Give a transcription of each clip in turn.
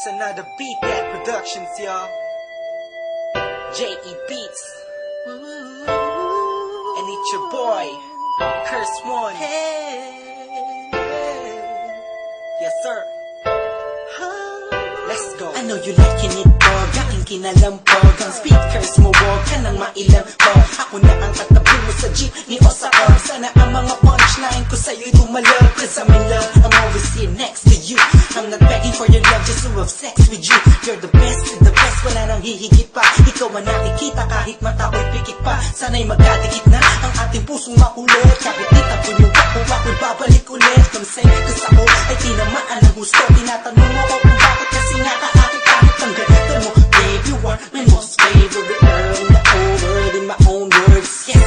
It's another Beat That Productions, y'all. J.E. Beats. And it's your boy, Curse One. Yes, sir. Let's go. I know you liking it, dog. Aking kinalampog. Ang speakers mo, wag ka nang mailampog. Ako na ang katabi mo sa jeep ni Osaka. Sana ang mga punchline ko sa'yo'y tumalab. Cause I'm in love, I'm always here next to you. I'm not begging for your love, just to have sex with you. You're the best, wala nang hihigit pa. Ikaw ang nakikita kahit mata ko'y pikit pa. Sana'y magkadikit na ang ating pusong makulot. Kahit itapon yung ako, ako'y babalik ulit. Come say, cause ako ay tinamaan ng gusto. Tinatanong mo ko kung bakit kasi nga kaakit kahit ang ganda mo. Babe, you are my most favorite girl in the whole world, in my own words, yes.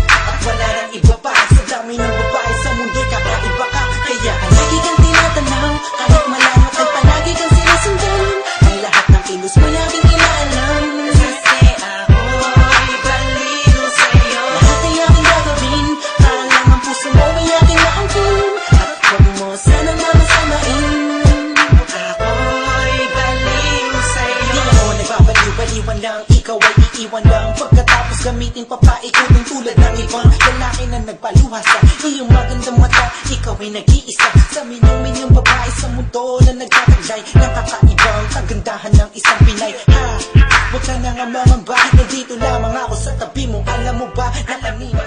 At wala nang iba pa sa dami ng babae sa mundo'y kakaiba ka. Kaya lagi kang tinatanaw, kahit malayo ay palagi kang sinusundan. Ang lahat ng kilos mo laging inaalam. Kasi ako'y baliw sa'yo. Lahat ay aking gagawin, para lang ang puso mo ay aking naangkin. At huwag mo sanang mamasamain. Ako'y baliw sa'yo. Hindi ako nagbabaliw-baliwan lang, ikaw ay iiwan lang. Pagkatapos gamitin papaikutin tulad ng ibang lalaki na nagpaluha sa iyong magandang mata. Ikaw ay nag-iisa sa minyong babae sa mundo na nagtataglay ng kakaibang kagandahan ng isang Pinay. Ha, huwag ka na nga mangamba, nandito lamang ako sa tabi mo. Alam mo ba na kanina